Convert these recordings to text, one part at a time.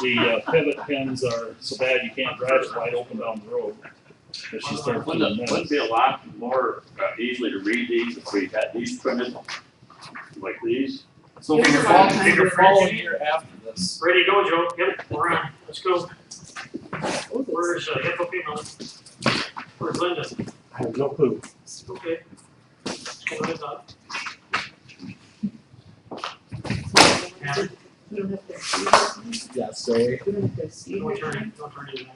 the pivot pins are so bad you can't drive it wide open down the road. But she started doing Wouldn't that. it be a lot more easily to read these if we had these printed like these? So if you're following here after this. Ready to go, Joe? Yep, we're on. Let's go. Where's info people? Where's Linda? I have no clue. Okay. Let's go ahead, Doc. Yeah, You don't have to see this. Yeah, so You don't have to see don't turn it. it, don't turn it.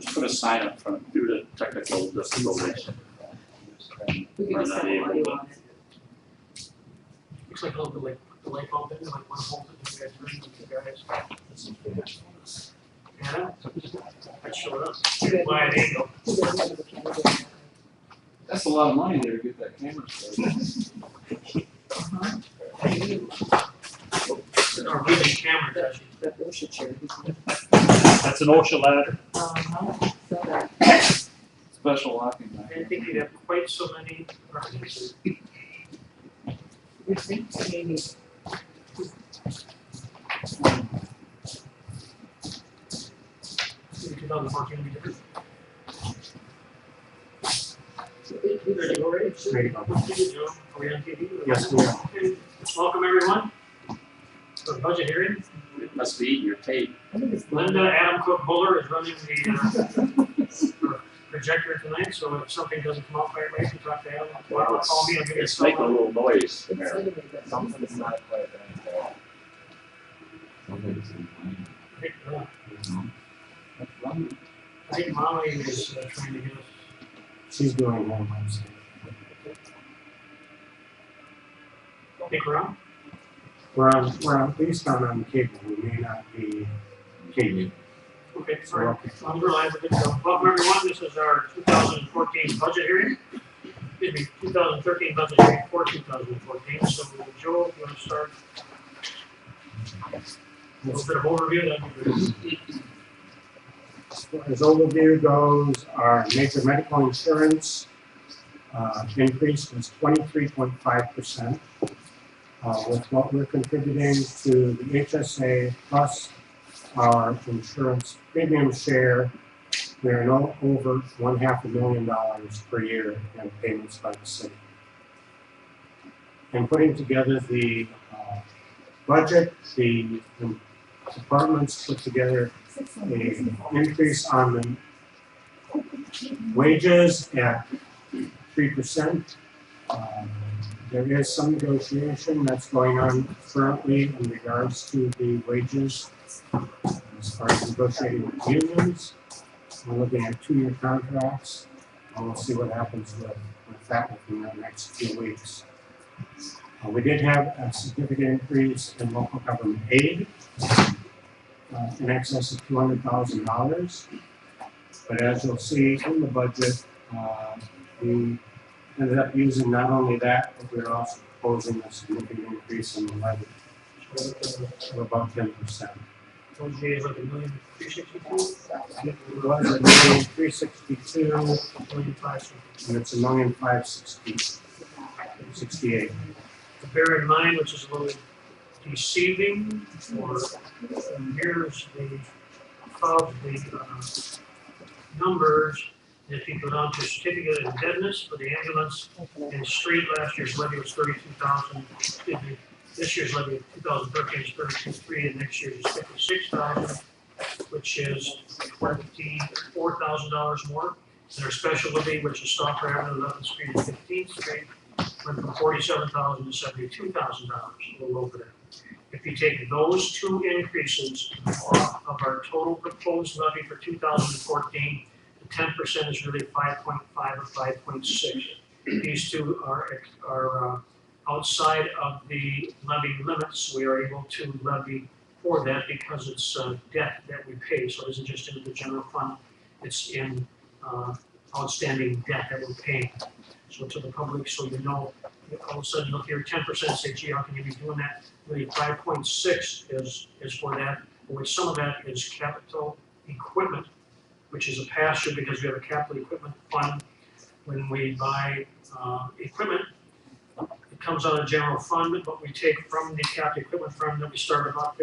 Just put a sign up front due to technical difficulties. We can just have audio on it. Looks like a little bit like the light bulb, in, like one hole that you guys turn with the guys. Yeah, that showed up. Why it ain't go. Who doesn't have the camera? that's a lot of money there to get that camera started. Our moving camera, actually. That OSHA chair. That's an OSHA ladder. So that, Special locking I nut. didn't think you'd have quite so many references. you think maybe. 2014 will be different. Ready to go, ready? Sure. Ready to go. Joe, are we on TV? Yes, we are. Okay, welcome everyone for the budget hearing. It must be eating your tape. I think it's Linda Adam Cook Buller is running the projector tonight, so if something doesn't come out quite right, you talk to Adam. Call me, I'll give you a It's making a call. little noise in It's there. anyway, but Something's not quite right. I think Molly is trying to get us. She's doing one Wednesday. Think we're on? We're at least on cable, we may not be cable. Okay, sorry. We're live, we're good to go. Welcome everyone, this is our 2014 budget hearing. Excuse me, 2013 budget hearing for 2014. So Joel, if you want to start? A little bit of overview, that'd be good. As overview goes, our major medical insurance increase was 23.5%. With what we're contributing to the HSA plus our insurance premium share, we are no over $500,000 per year in payments by the city. In putting together the budget, the departments put together an increase on the wages at 3%. There is some negotiation that's going on currently in regards to the wages as far as negotiating with unions. We're looking at 2-year contracts, and we'll see what happens with that within the next few weeks. We did have a significant increase in local government aid, in excess of $200,000. But as you'll see in the budget, we ended up using not only that, but we're also proposing a significant increase in the levy of about 10%. OJ is like $1,362,000. It was $1,362,000, $1,560,000. and it's $1,568,000. To bear in mind, which is a little deceiving, or here's the of the numbers. And if you go down to certificate of indebtedness for the ambulance and street, last year's levy was 32,000. Excuse me, this year's levy of 2013 is 32,300, and next year's is 56,000, which is $24,000 more. And our special levy, which is Stalker Avenue, 11th Street, and 15th Street, went from $47,000 to $72,000, a little over that. If you take those two increases off of our total proposed levy for 2014, the 10% is really 5.5 or 5.6. These two are outside of the levy limits. We are able to levy for that because it's debt that we pay. So it isn't just into the general fund. It's in outstanding debt that we're paying. So to the public, so you know, all of a sudden, look here, 10%, say, gee, how can you be doing that? The 5.6 is for that, which some of that is capital equipment, which is a pass-through because we have a capital equipment fund. When we buy equipment, it comes out of general fund, but we take from the capital equipment fund that we started about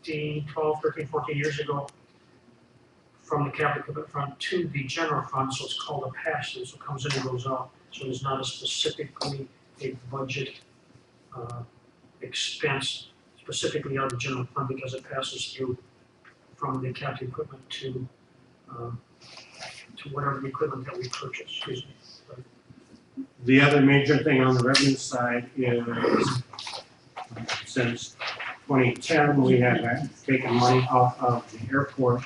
12, 13, 14 years ago, from the capital equipment fund to the general fund, so it's called a pass-through, so it comes in and goes out. So it's not a specifically a budget expense specifically out of the general fund because it passes through from the capital equipment to whatever the equipment that we purchase, excuse me. The other major thing on the revenue side is, since 2010, we have taken money off of the airport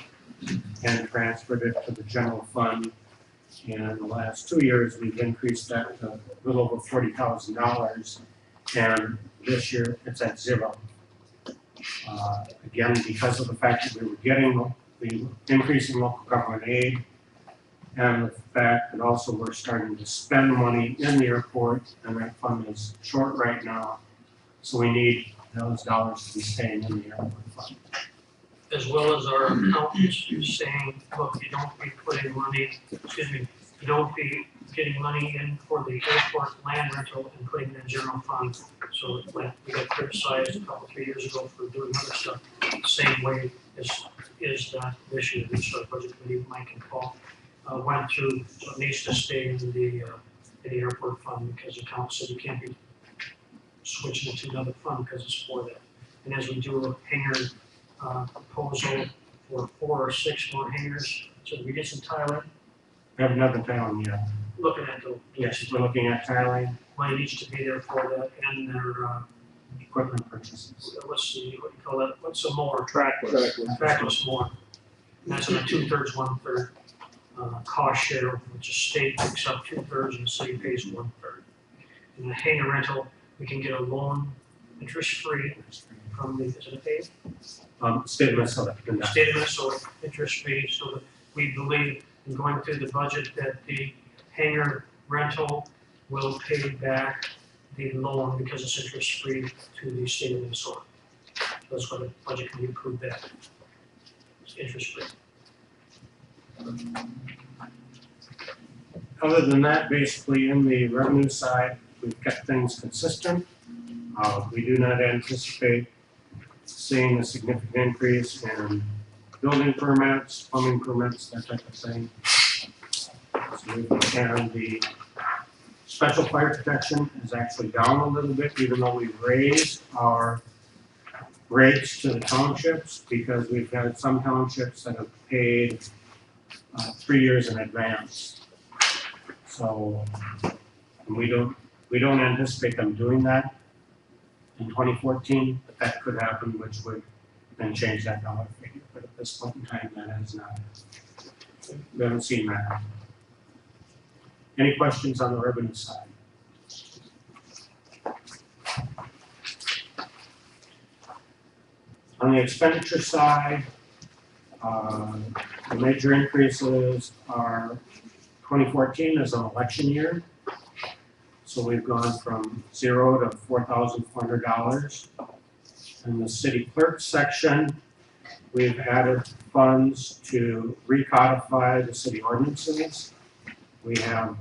and transferred it to the general fund. In the last 2 years, we've increased that to a little over $40,000, and this year it's at zero. Again, because of the fact that we were getting the increase in local government aid, and the fact that also we're starting to spend money in the airport, and that fund is short right now, so we need those dollars to be staying in the airport fund. As well as our accountants saying, look, you don't be putting money, excuse me, you don't be getting money in for the airport land rental and putting it in general fund. So like we got criticized a couple, 3 years ago for doing other stuff, same way is that this year, we started budget committee, Mike and Paul, went through, so it needs to stay in the airport fund because the council said you can't be switching it to another fund because it's for that. And as we do a hangar proposal for 4 or 6 more hangars, so we get some tiling, We have another town yet. looking at the. Yes, we're looking at tiling, Money needs to be there for that and their, equipment purchases. what's the, what do you call that, what's some more? Trackless. Trackless more. And that's on a 2/3, 1/3 cost share, which is state picks up 2/3 and the city pays 1/3. In the hangar rental, we can get a loan interest-free from the, is it a pay? State of Minnesota. State of Minnesota, interest-free, so that we believe in going through the budget that the hangar rental will pay back the loan because it's interest-free to the state of Minnesota. That's why the budget can be approved that. It's interest-free. Other than that, basically in the revenue side, we've kept things consistent. We do not anticipate seeing a significant increase in building permits, plumbing permits, that type of thing. And the special fire protection is actually down a little bit, even though we've raised our rates to the townships, because we've had some townships that have paid 3 years in advance. So we don't anticipate them doing that in 2014, but that could happen, which would then change that dollar figure. But at this point in time, that is not. We haven't seen that. Any questions on the revenue side? On the expenditure side, the major increases are 2014 is an election year. So we've gone from $0 to $4,400. In the city clerk section, we've added funds to recodify the city ordinances. We have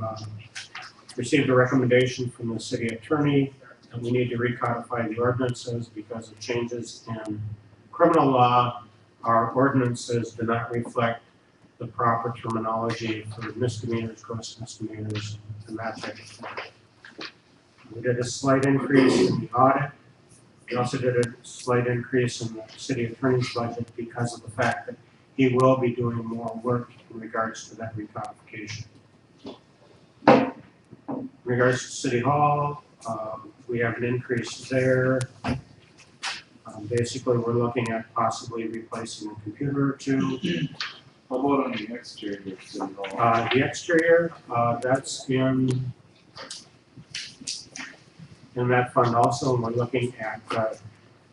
received a recommendation from the city attorney that we need to recodify the ordinances because of changes in criminal law. Our ordinances do not reflect the proper terminology for misdemeanors, gross misdemeanors, and that type of thing. We did a slight increase in the audit. We also did a slight increase in the city attorney's budget because of the fact that he will be doing more work in regards to that recodification. In regards to City Hall, we have an increase there. Basically, we're looking at possibly replacing a computer or two. How about on the exterior of City Hall? The exterior, that's in that fund also, and we're looking at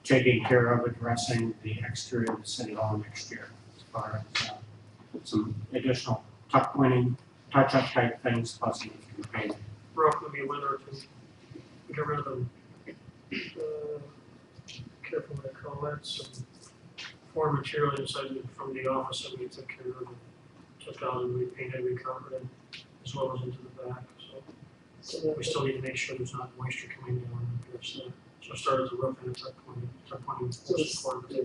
taking care of addressing the exterior of the City Hall next year as far as some additional tuck pointing touch-up type things, plus need to be painted. Rough would be a winter or two. Get rid of them. Careful what I call that, some foreign material inside from the office that we took care of. Took out and repainted, recarpeted, as well as into the back, so. So We still need to make sure there's not moisture coming down and there's, so start at the roof and it's up pointing the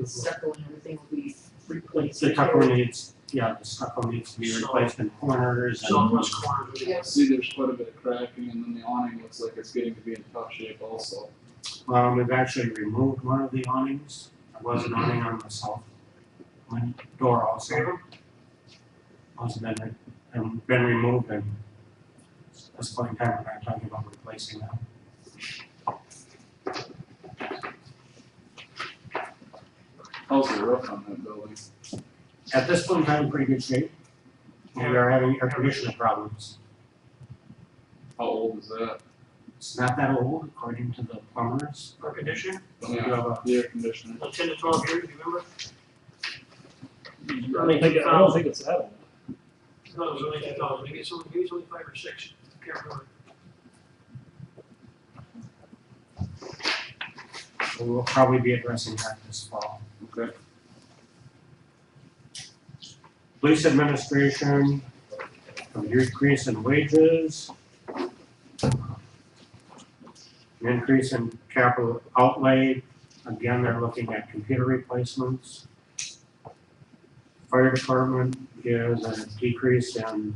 stucco and everything will be replaced. The stucco needs, the stucco needs to be replaced in corners and. Southwest corner. Yeah. See, there's quite a bit of cracking, and then the awning looks like it's getting to be in tough shape also. We've actually removed one of the awnings. There was an awning on the south door also. Also been removed, and at this point in time, we're not talking about replacing that. How's the roof on that building? At this point in time, pretty good shape. We are having air conditioner problems. How old is that? It's not that old, according to the plumbers. Air conditioner, But we do have a, The air conditioner. 10 to 12 years, do you remember? I don't think it's that old. No, it was only 2000, maybe it's only 5 or 6, I can't remember. we'll probably be addressing that this fall. Okay. Police administration, a decrease in wages. An increase in capital outlay, again, they're looking at computer replacements. Fire department is a decrease in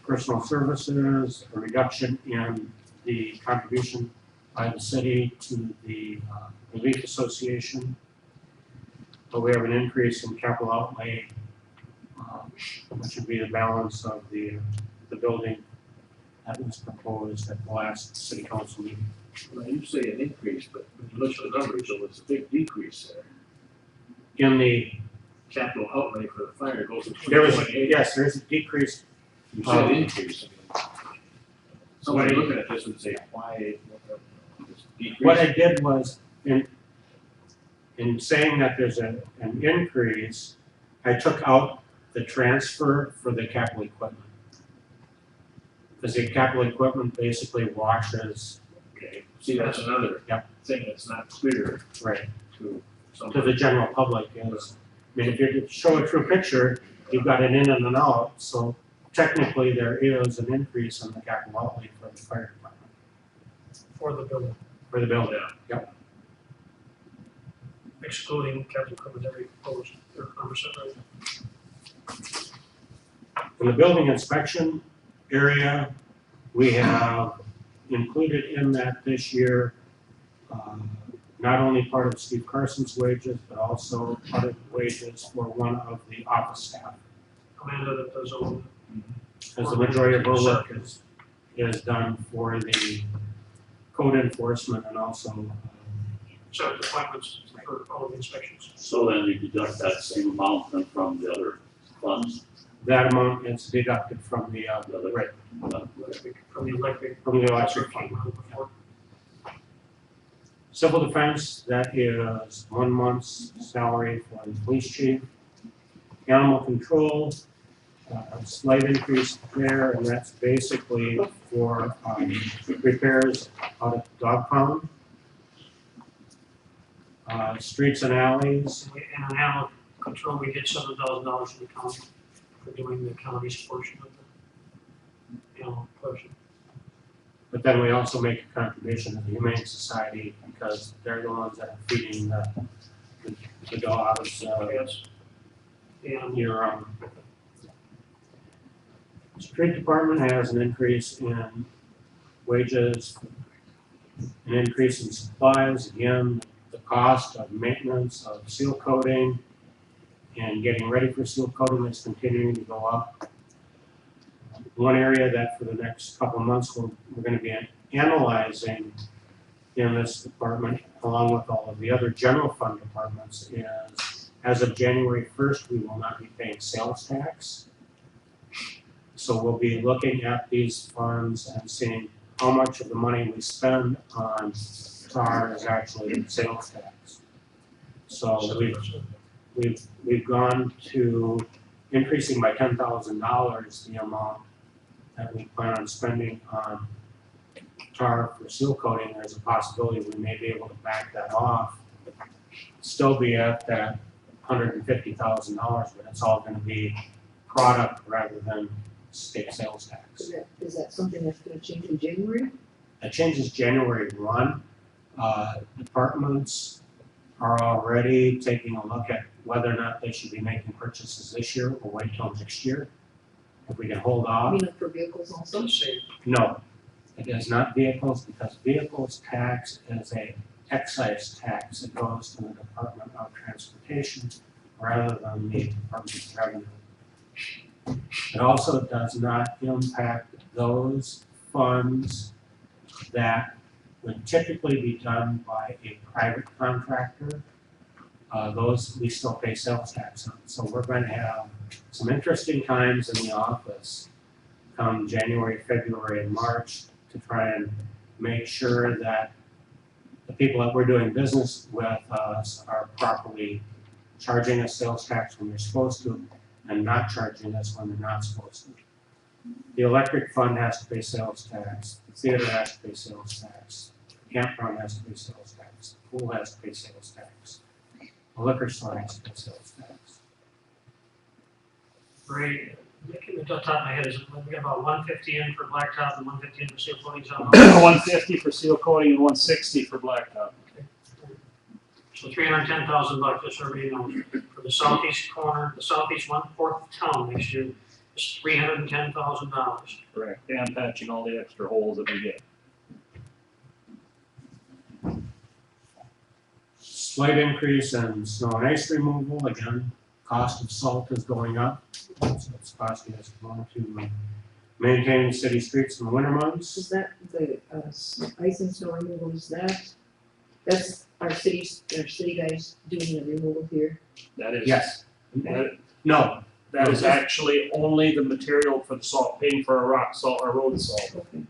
personal services, a reduction in the contribution by the city to the relief association. But we have an increase in capital outlay, which would be the balance of the building that was proposed at the last city council meeting. Well, you say an increase, but when you look at the numbers, so it's a big decrease there. In the, Capital outlay for the fire goes to there was, 2.8. yes, there is a decrease. You said increase. I mean, somebody looking at this would say, why, this decrease? What I did was, in saying that there's an increase, I took out the transfer for the capital equipment. Because the capital equipment basically washes, Okay, see, that's another Yep. thing that's not clear right, to to somebody. the general public is, I mean, if you show a true picture, you've got an in and an out, so technically there is an increase in the capital outlay for the fire department, For the building, for the building. Yeah. excluding capital equipment that we proposed, or 100% right? In the building inspection area, we have included in that this year, not only part of Steve Carson's wages, but also part of the wages for one of the office staff. Amanda that does all Because the majority of her work is done for the code enforcement and also, so appointments for all the inspections. So then you deduct that same amount then from the other funds? that amount is deducted from the, right, From the electric. from the electric fund. Came out before. Civil defense, that is 1 month's salary for the police chief. Animal control, a slight increase there, and that's basically for repairs out at the dog pound. Streets and alleys, And on animal control, we get $7,000 from the county for doing the county's portion of the animal portion. but then we also make a contribution to the Humane Society because they're the ones that are feeding the dogs, Yes. The animal. your, street department has an increase in wages, an increase in supplies, again, the cost of maintenance of seal coating and getting ready for seal coating is continuing to go up. One area that for the next couple of months we're gonna be analyzing in this department, along with all of the other general fund departments, is as of January 1st, we will not be paying sales tax. So we'll be looking at these funds and seeing how much of the money we spend on tar is actually sales tax. So we've gone to increasing by $10,000 the amount that we plan on spending on tar for seal coating, there's a possibility we may be able to back that off, still be at that $150,000, but it's all gonna be product rather than state sales tax. Is that something that's gonna change in January? That changes January 1. Departments are already taking a look at whether or not they should be making purchases this year or wait till next year. If we can hold I off. mean, for vehicles also? Let's see, No, it is not vehicles, because vehicles tax is a excise tax. It goes to the Department of Transportation rather than the Department of Revenue. It also does not impact those funds that would typically be done by a private contractor. Those we still pay sales tax on. So we're going to have some interesting times in the office come January, February, and March to try and make sure that the people that we're doing business with us are properly charging us sales tax when they're supposed to and not charging us when they're not supposed to. The electric fund has to pay sales tax, the theater has to pay sales tax, the campground has to pay sales tax, the pool has to pay sales tax, the liquor store has to pay sales tax. Ray, looking at the top of my head, is we got about 150 in for blacktop and 150 in for seal coating. 150 for seal coating and 160 for blacktop. So $310,000, just so everybody knows, for the southeast corner, the southeast 1/4 of town next year is $310,000. Correct. And patching all the extra holes that we get. Slight increase in snow and ice removal, again, cost of salt is going up. So it's costing us more to maintain the city streets in the winter months. Is that the, ice and snow removal, that's our city guys doing the removal here? That is. Yes. That, No, that is actually only the material for the salt, paying for our rock salt, our road salt. Okay.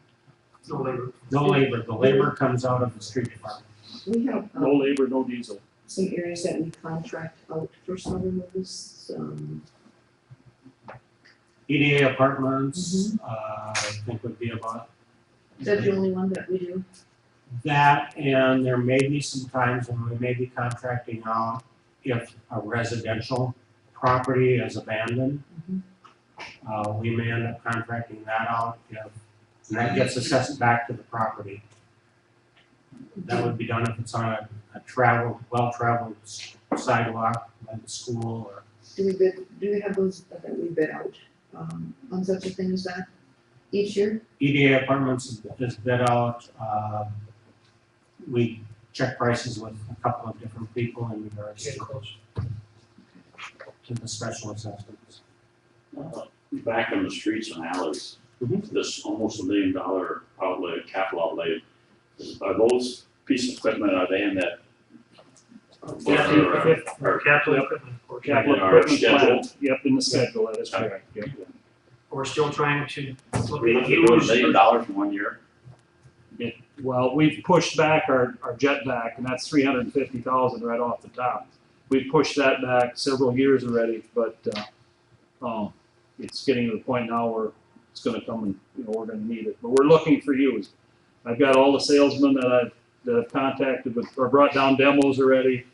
No labor. the labor comes out of the street department. We have, No labor, no diesel. some areas that we contract out for snow removals, EDA apartments, I think would be about is that the only one that we do? that, and there may be some times when we may be contracting out if a residential property is abandoned. We may end up contracting that out if, and that gets assessed back to the property. That would be done if it's on a well-traveled sidewalk by the school or. Do we have those that we bid out, on such a thing as that each year? EDA apartments is bid out, we check prices with a couple of different people in regards Getting close. to the special assessments. Back on the streets and alleys, Mhm. this almost $1 million outlay, capital outlay, are those pieces of equipment, are they in that? Or capital equipment, of course. Capital In our equipment plan. schedule? Yep, in the schedule, that is correct, yep. We're still trying to look We at looked at doing $1 million used. in 1 year. Well, we've pushed back our jet back, and that's $350,000 right off the top. We've pushed that back several years already, but, it's getting to the point now where it's gonna come and, we're gonna need it. But we're looking for used. I've got all the salesmen that I've contacted with, or brought down demos already,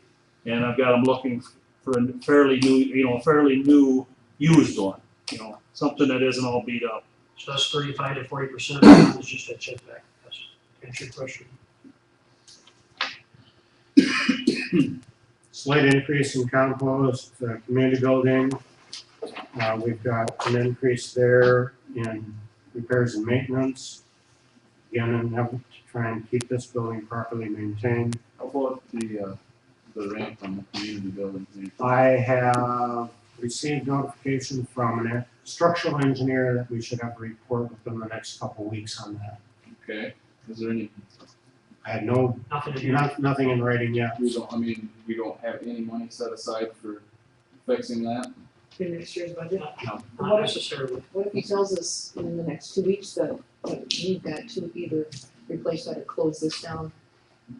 and I've got them looking for a fairly new used one, something that isn't all beat up. So that's 35 to 40% of it is just that check back. That's to answer your question. Slight increase in compost, community building. We've got an increase there in repairs and maintenance. Again, an effort to try and keep this building properly maintained. How about the ramp on the community building? I have received notification from a structural engineer that we should have a report within the next couple weeks on that. Okay, is there any, I had Nothing to do. nothing in writing yet. we don't have any money set aside for fixing that? For next year's budget? Not necessarily. What if he tells us in the next 2 weeks that we've got to either replace that or close this down?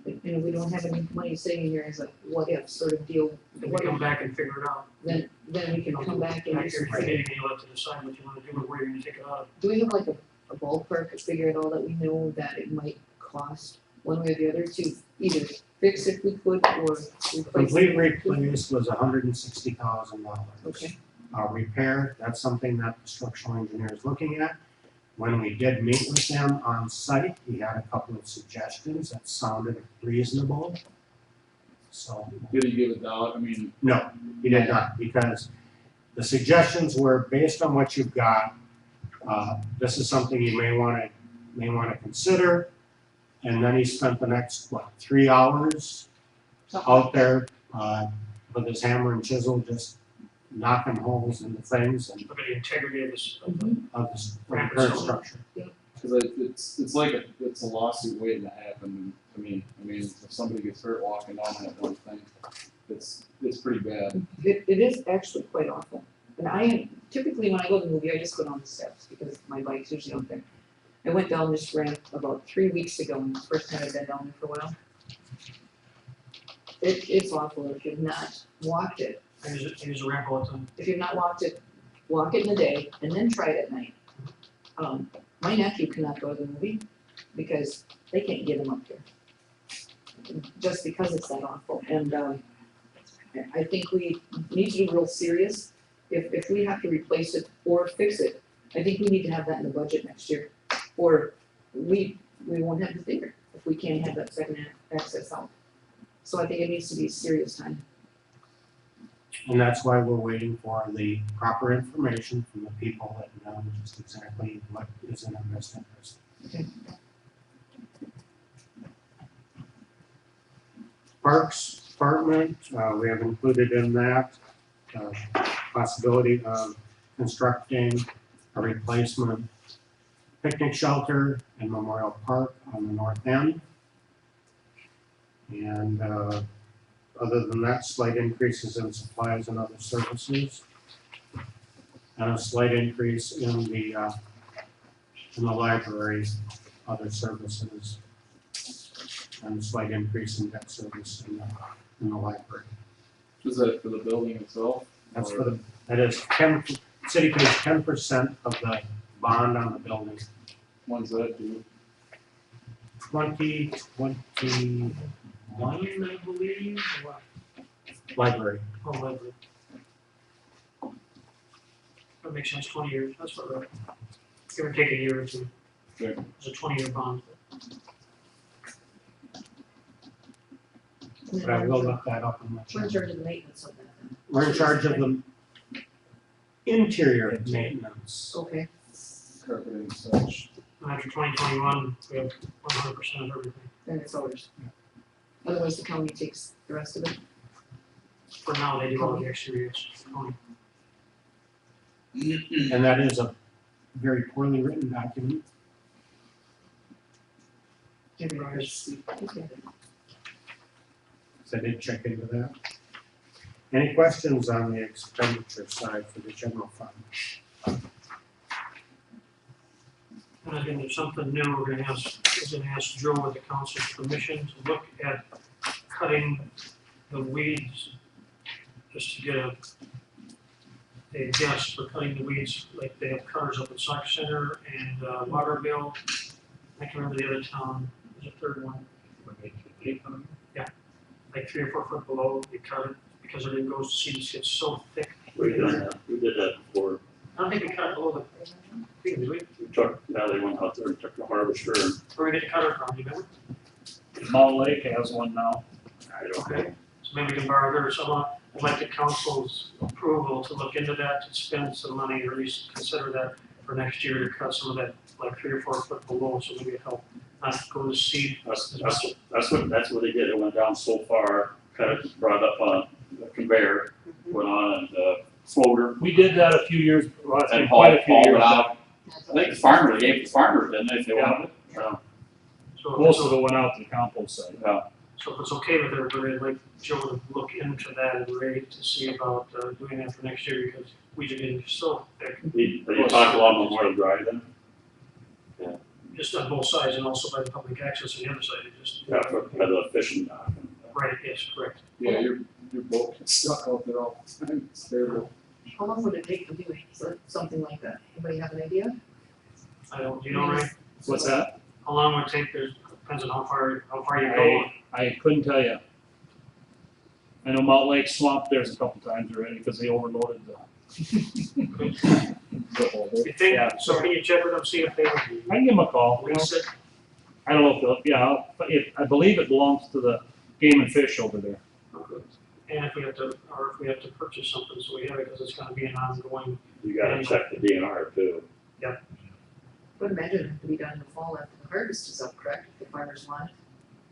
And we don't have any money sitting here as a what if sort of deal, Then we come back and figure it out. then then we can come back and. After you're meeting, you'll have to decide what you wanna do or where you're gonna take it out of. Do we have like a ballpark figure at all that we know that it might cost one way or the other to either fix if we could or replace? Complete replace was $160,000. Okay, Repair, that's something that the structural engineer is looking at. When we did meet with him on site, he had a couple of suggestions that sounded reasonable. So, Did he give a dollar, I mean, no, he did not, because the suggestions were based on what you've got. This is something you may wanna consider. And then he spent the next, 3 hours out there, with his hammer and chisel, just knocking holes in the things and Look at the integrity of this, of the current structure. cause it's like it's a lawsuit waiting to happen to me. I mean, if somebody gets hurt walking down that one thing, it's pretty bad. it is actually quite awful. And I typically, when I go to the movie, I just go down the steps because my bike's usually out there. I went down this ramp about 3 weeks ago, and it's the first time I've been down there for a while. It's awful if you've not walked it. I use a ramp all the time. If you've not walked it, walk it in the day and then try it at night. My nephew cannot go to the movie because they can't get him up there. Just because it's that awful. And I think we need to be real serious. If we have to replace it or fix it, I think we need to have that in the budget next year. Or we won't have the figure if we can't have that second access out. So I think it needs to be serious time. And that's why we're waiting for the proper information from the people that know just exactly what is in our best interest. Okay. Parks Department, we have included in that, possibility of constructing a replacement picnic shelter in Memorial Park on the north end. And, other than that, slight increases in supplies and other services. And a slight increase in the library, other services. And a slight increase in debt service in the library. Is that for the building itself? That's for that is city pays 10% of the bond on the building. When's that due? 2021, I believe, library. Oh, library. That makes sense, 20 years, that's what, give or take a year or two. Okay. It's a 20-year bond. But I will look that up and let you We're in know. charge of the maintenance of that then. We're in charge of the interior maintenance. Okay, Carpeting and such. And after 2021, we have 100% of everything. then it's ours. Otherwise, the county takes the rest of it. For now, they do all the exteriors. Only. And that is a very poorly written document. Everybody's, okay. So I did check into that. Any questions on the expenditure side for the general fund? And I think there's something new, we're gonna ask Joe with the council's permission to look at cutting the weeds, just to get a guess for cutting the weeds, like they have cutters up at Sauk Center and Waterville. I can remember the other town, there's a third one. Yeah, like 3 or 4 foot below, they cut it, because everything goes to seed, it's so thick. We did that before. I don't think we cut it below the, did we? We took, now they went out there and took the harvester and Where we get the cutter from, you remember? Mall Lake has one now. I don't know. Okay, so maybe we can borrow there, someone, I'd like the council's approval to look into that, to spend some money, or at least consider that for next year to cut some of that, like 3 or 4 foot below, so maybe it help not go to seed. That's what they did. It went down so far, cut it, brought up on a conveyor, went on and floater. We did that a few years, well, it's been And quite a few hauled years it back. out. I think the farmer, they gave the farmers, didn't they, if they wanted it? So Most of it went out to the compost site. Yeah. So if it's okay with everybody, I'd like Joe to look into that and Ray to see about doing that for next year, because weeds are getting so thick, You talk along Memorial Drive then? just on both sides, and also by the public access on the other side, it just. Yeah, by the fishing dock. Right, yes, correct. Yeah, your boat gets stuck out there all the time, it's terrible. How long would it take to do something like that? Anybody have an idea? I don't, do you know, Ray? What's that? How long would it take, there's, depends on how far you go. I couldn't tell you. I know Mount Lake Swamp, there's a couple times already, because they overloaded the. You think, Yeah. so can you check with them, see if they would I can give them a call. lease it? I don't know if they'll, yeah, I believe it belongs to the Game and Fish over there. And if we have to, or if we have to purchase something, so we have it, because it's gonna be an ongoing, You gotta check the DNR too. Would imagine it have to be done in the fall after the harvest is up, correct? If the farmers want it,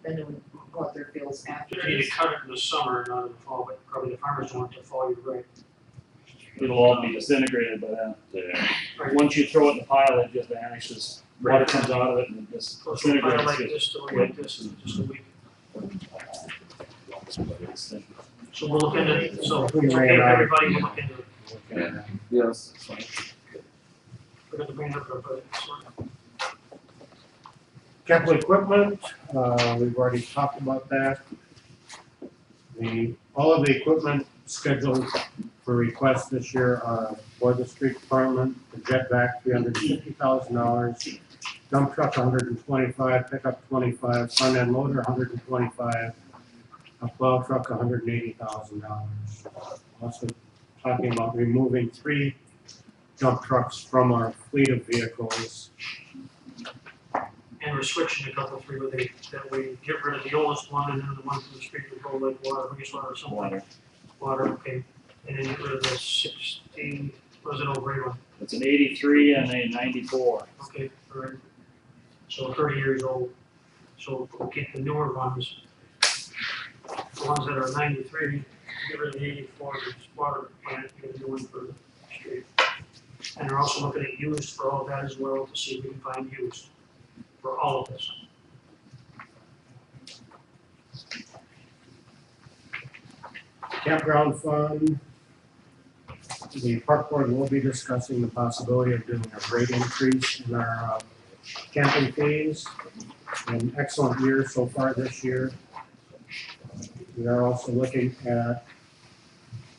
then it would go out their fields after. you need to cut it in the summer, not in the fall, but probably the farmers want it to fall, you're right. It'll all be disintegrated by then. Yeah. Once you throw it in the pile, it just vanishes. Water comes out of it and it just So it's kind of like disintegrates. this, to like this, in just a week. So we'll look into, so it's okay if everybody will look into it. Yes, it's fine. We're gonna bring it up, but Capital equipment, we've already talked about that. All of the equipment scheduled for request this year are for the street department, the jetback, $350,000, dump truck, 125, pickup, 25, front end loader, 125, a plow truck, $180,000. Also talking about removing 3 dump trucks from our fleet of vehicles. and we're switching a couple, 3 with that we get rid of the oldest one, and then the one from the street will go like water, wastewater or something. Water. Water, okay, and then get rid of the 16, what was it, old gray one? It's an 83 and a 94. Okay, all right. So 30 years old, so we'll keep the newer ones. The ones that are 93, get rid of the 84, the water plant, get a new one for the street. And they're also looking at used for all of that as well, to see if we can find used for all of this. Campground fund. The park board will be discussing the possibility of doing a rate increase in our camping fees. An excellent year so far this year. We are also looking at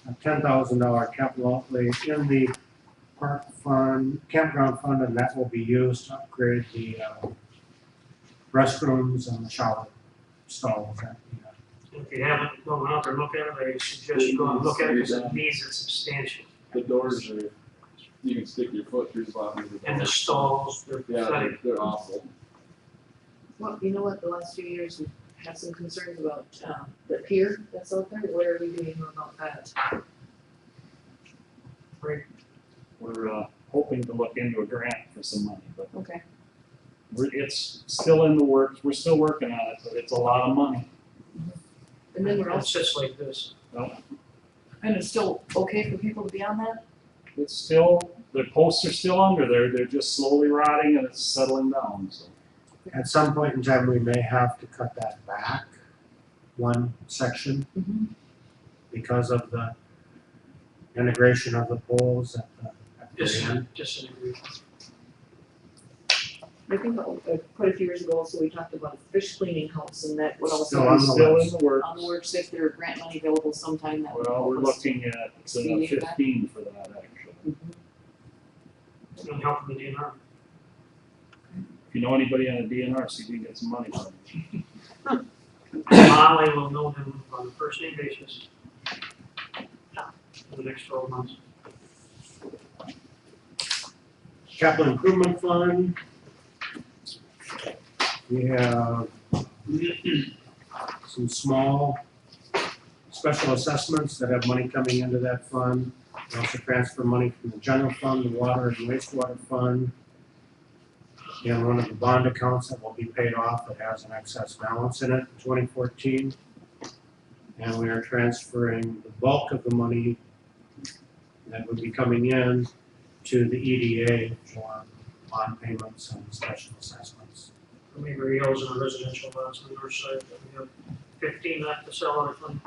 a $10,000 capital outlay in the park fund, campground fund, and that will be used to upgrade the restrooms and the shower stalls at the If you haven't gone out there and looked at it, I suggest you go and look at it, because it needs it substantial. The doors are, you can stick your foot through the bottom of the door. And the stalls, they're Yeah, pathetic. they're awful. Well, you know what, the last few years, we've had some concerns about, the pier that's out there, what are we doing about that? We're hoping to look into a grant for some money, but Okay. it's still in the works. We're still working on it, but it's a lot of money. And then we're It also, sits like this. and it's still okay for people to be on that? It's still, the posts are still under there. They're just slowly rotting and it's settling down, so. At some point in time, we may have to cut that back, one section, Mm-hmm. because of the integration of the poles at the end. Disagree. I think quite a few years ago, also we talked about a fish cleaning house, and that would Still also on be the Still list. in the works. on the works, if there are grant money available sometime that would Well, we're help us. looking at expedite that. 15 for that, actually. Mhm. It's gonna help from the DNR. If you know anybody on a DNR, see if you can get some money from them. Molly will know them on a first name basis for the next 12 months. Capital improvement fund. We have some small special assessments that have money coming into that fund. We also transfer money from the general fund, the water and wastewater fund. And one of the bond accounts that will be paid off that has an excess balance in it in 2014. And we are transferring the bulk of the money that would be coming in to the EDA for bond payments and special assessments. Maybe Hills and residential lots on the north side, that we have 15 left to sell, I think.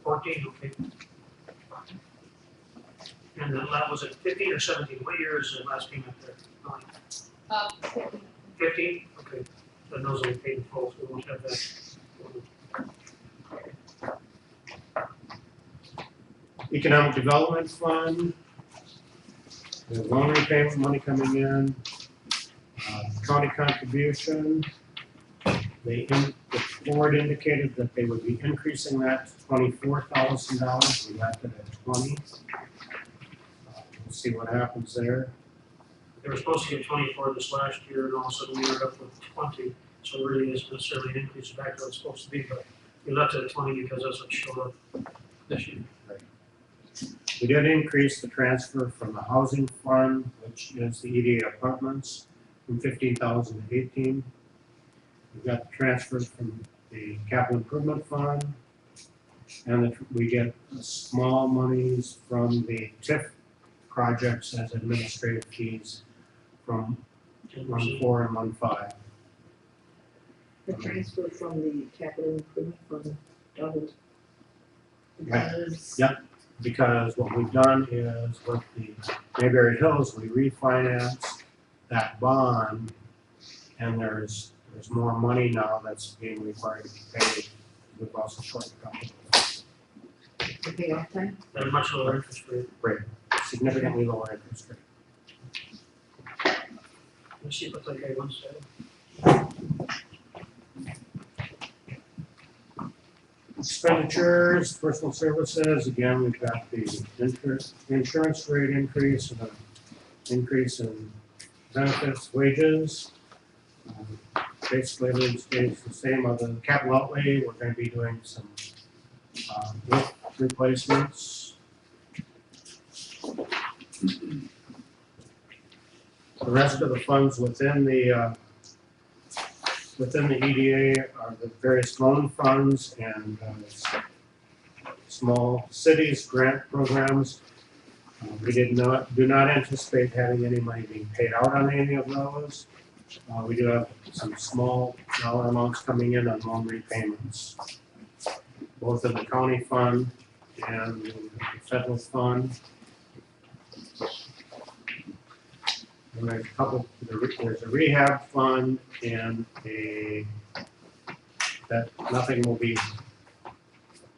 14, okay. And the lot, was it 15 or 17? What year is the last payment there? 15? Okay. Then those will be paid in full, so we won't have that. Economic Development Fund, the loan repayment money coming in, county contribution. The board indicated that they would be increasing that to $24,000. We left it at 20. We'll see what happens there. They were supposed to get 24 this last year, and all of a sudden we ended up with 20, so it really isn't necessarily an increase back to what it's supposed to be, but we left it at 20 because that's what showed up this year. We did increase the transfer from the housing fund, which is the EDA apartments, from 15,000 to 18. We've got the transfers from the capital improvement fund, and we get small monies from the TIF projects as administrative fees from 1.4 and 1.5. The transfer from the capital improvement fund doubled. Right. Because Yep. Because what we've done is with the Mayberry Hills, we refinanced that bond, and there's more money now that's being required to be paid. We've also shortened the payoff time, At a much lower interest rate. significantly lower interest rate. Let's see what that guy wants to say. Expenditures, personal services, again, we've got the insurance rate increase and an increase in benefits, wages. Basically, everything stays the same, other than capital outlay, we're gonna be doing some roof replacements. The rest of the funds within the EDA are the various loan funds and small cities grant programs. We do not anticipate having any money being paid out on any of those. We do have some small dollar amounts coming in on loan repayments, both in the county fund and the federal fund. And there's a rehab fund and that nothing will be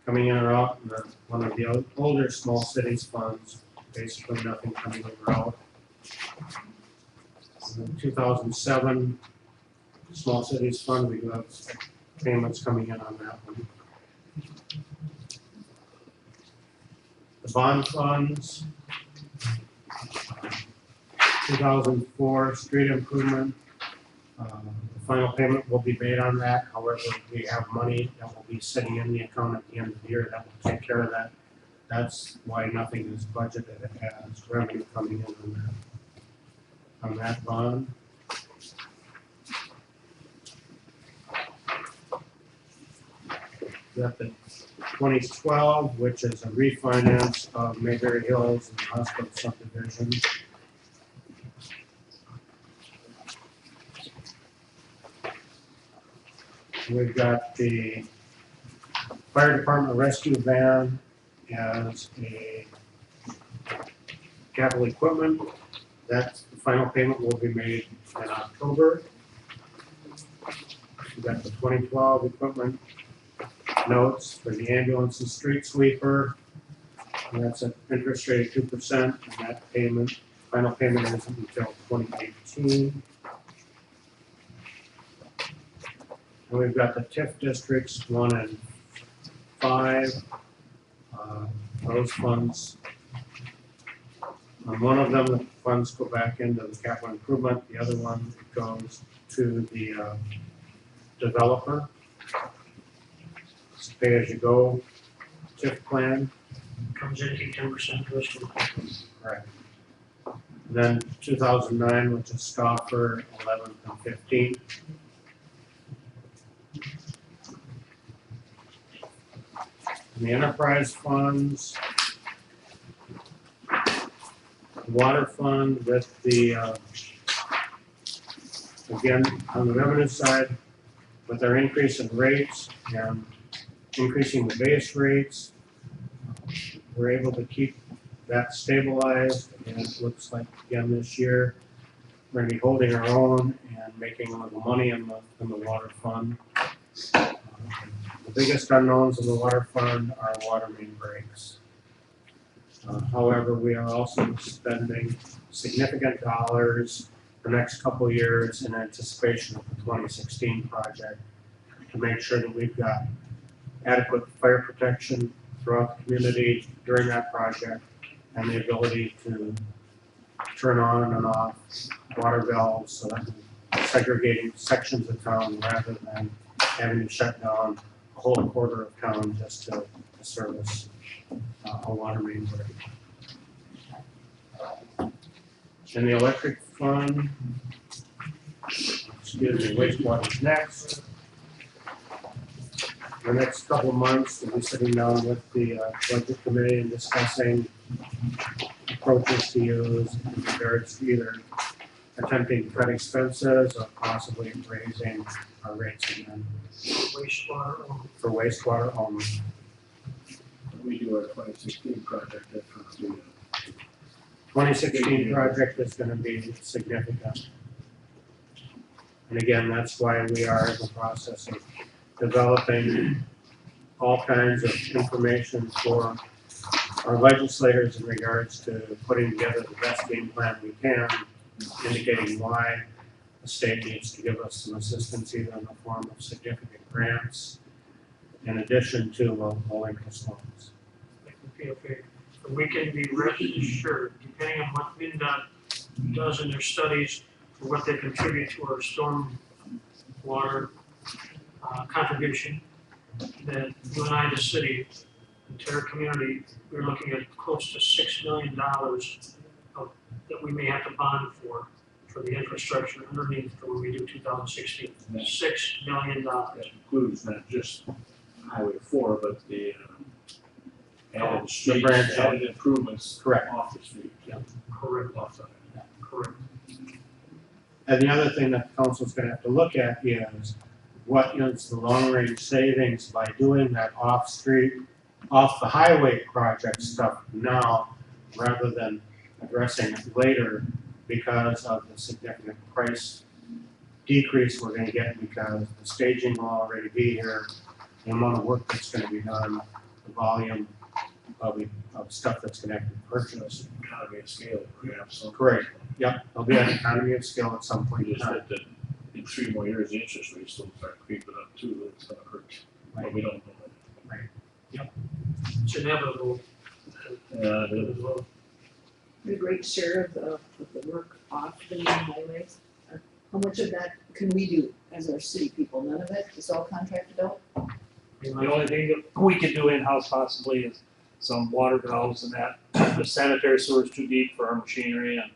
coming in or out. And one of the older small cities funds, basically nothing coming in or out. And then 2007 small cities fund, we do have payments coming in on that one. The bond funds. 2004 street improvement, the final payment will be made on that. However, we have money that will be sitting in the account at the end of the year that will take care of that. That's why nothing is budgeted as revenue coming in on that bond. We got the 2012, which is a refinance of Mayberry Hills and hospital subdivision. We've got the fire department rescue van as a capital equipment. That final payment will be made in October. We've got the 2012 equipment notes for the ambulance and street sweeper. And that's an interest rate of 2%, and that payment, final payment isn't until 2018. And we've got the TIF districts 1 and 5. Those funds, on one of them, the funds go back into the capital improvement. The other one goes to the developer. It's a pay-as-you-go TIF plan. Comes in, keep 10% to us. Correct. And then 2009, which is Stauffer, 11th and 15th. And the enterprise funds, the water fund with the, again, on the revenue side, with our increase in rates and increasing the base rates, we're able to keep that stabilized, and it looks like again this year, we're gonna be holding our own and making a little money in the water fund. The biggest unknowns in the water fund are water main breaks. However, we are also spending significant dollars the next couple of years in anticipation of the 2016 project to make sure that we've got adequate fire protection throughout the community during that project and the ability to turn on and off water valves so that we're segregating sections of town rather than having to shut down a whole quarter of town just to service a water main break. In the electric fund, excuse me, wastewater's next. The next couple of months, we'll be sitting down with the budget committee and discussing approaches to use in regards to either attempting to cut expenses or possibly raising our rates again Wastewater only. for wastewater only. We do our 2016 project, that's for the 2016 project is gonna be significant. And again, that's why we are in the process of developing all kinds of information for our legislators in regards to putting together the best game plan we can, indicating why the state needs to give us some assistance either in the form of significant grants in addition to low interest loans. Okay. We can be rest assured, depending on what MinDOT does in their studies for what they contribute to our storm water contribution, that you and I, the city, the entire community, we're looking at close to $6 million that we may have to bond for the infrastructure underneath for when we do 2016. $6 million. That includes not just Highway 4, but the added streets, branch. added improvements Correct. off the street. Correct, Off the, correct. And the other thing that the council's gonna have to look at is what is the long-range savings by doing that off-street, off the highway project stuff now rather than addressing it later because of the significant price decrease we're gonna get because the staging will already be here, the amount of work that's gonna be done, the volume of stuff that's gonna have to be purchased. economy of scale, perhaps. So Correct. Yep, there'll be an economy of scale at some point we in just time. hope that in 3 more years, the interest rates will start creeping up too, it's gonna hurt. But we don't know. It's inevitable. Uh, The great share of the work off the main highways. How much of that can we do as our city people? None of it? It's all contracted out? The only thing that we could do in-house possibly is some water valves and that. The sanitary sewer is too deep for our machinery and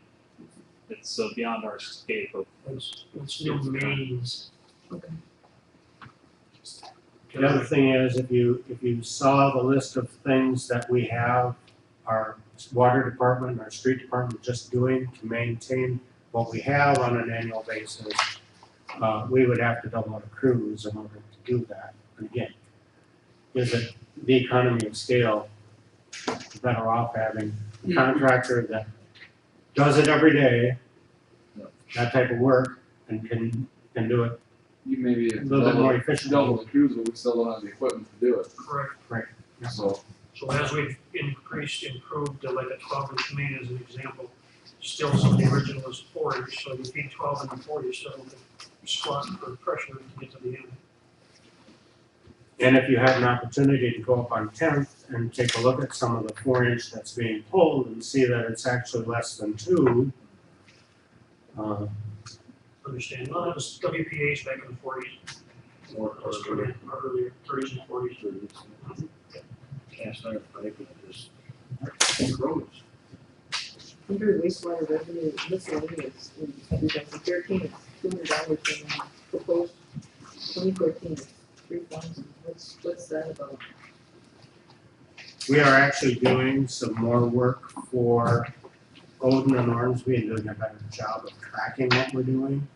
it's beyond our scope of. It's new mains. Okay. The other thing is, if you saw the list of things that we have, our water department, our street department just doing to maintain what we have on an annual basis, we would have to double our crews in order to do that. And again, is it the economy of scale better off having a contractor that does it every day, that type of work, and can do it You maybe a little bit more efficiently? double the crews, but we still don't have the equipment to do it, Correct. so. So as we've improved to like a 12-inch main as an example, still some of the original is 4-inch, so you feed 12 and 4, you still have to squat for pressure to get to the end. And if you have an opportunity to go up on 10th and take a look at some of the 4-inch that's being pulled and see that it's actually less than 2, Understand, well, that was WPA's back in the 40s, or earlier, 30s and 40s. Cast iron pipe and just roads. Under wastewater revenue, miscellaneous in 2013, it's $200 and proposed 2014, it's $3,000. What's that about? we are actually doing some more work for Odin and Ormsby and doing a better job of tracking what we're doing.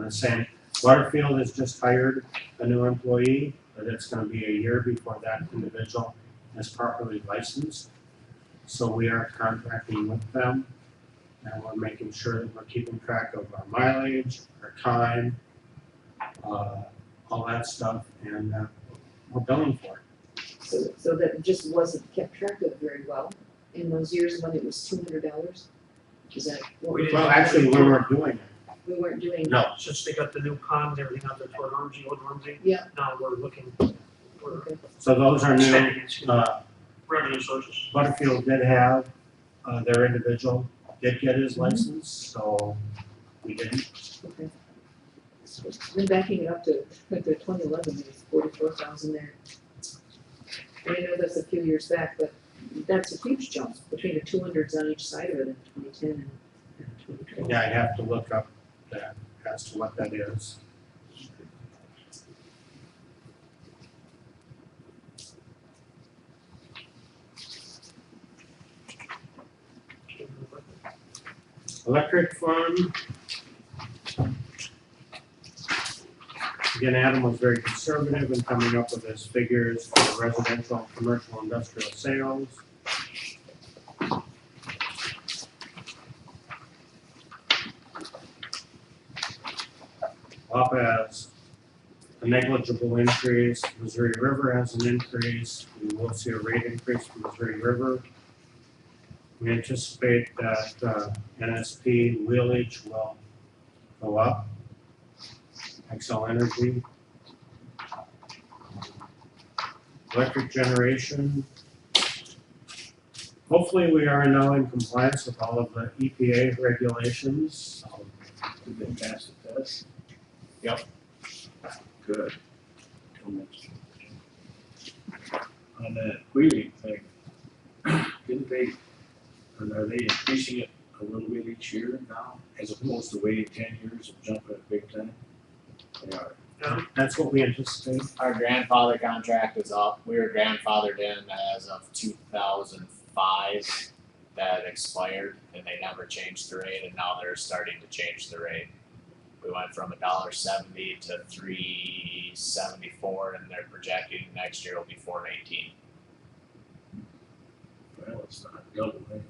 Saying Waterfield has just hired a new employee, but it's gonna be a year before that individual is properly licensed. So we are contracting with them and we're making sure that we're keeping track of our mileage, our time, all that stuff, and we're billing for it. So that just wasn't kept track of very well. in those years when it was $200? Is that what We we, didn't- Well, actually, we weren't doing it. we weren't doing? No. Since they got the new pond and everything out there toward Ormsey, Old Ormsey. Yeah. Now we're looking, we're Okay, So those are new. expanding it, revenue sources. Butterfield did have, their individual did get his license, so we didn't. okay. Then backing it up to 2011, there's 44,000 there. And I know that's a few years back, but that's a huge jump between the 200s on each side of it in 2010 and 2012. Yeah, I'd have to look up that as to what that is. Electric fund. Again, Adam was very conservative in coming up with his figures for residential, commercial, industrial sales. Up as a negligible increase, Missouri River has an increase, we will see a rate increase from Missouri River. We anticipate that NSP wheelage will go up. Xcel Energy. Electric generation. Hopefully, we are now in compliance with all of the EPA regulations. Did they pass the test? Yep. Good. On that wheeling thing, didn't they, or are they increasing it a little bit each year now, as opposed to waiting 10 years and jumping it big time? They are. That's what we anticipate. Our grandfather contract is up. We were grandfathered in as of 2005. That expired and they never changed the rate, and now they're starting to change the rate. We went from $1.70 to $3.74, and they're projecting next year will be $4.18. Well, it's not double anyway.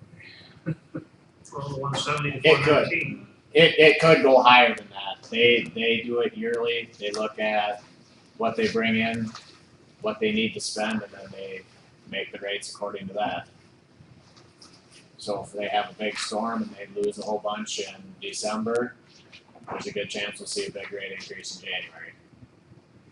From 170 to It could. 419. It could go higher than that. They do it yearly. They look at what they bring in, what they need to spend, and then they make the rates according to that. So if they have a big storm and they lose a whole bunch in December, there's a good chance we'll see a big rate increase in January.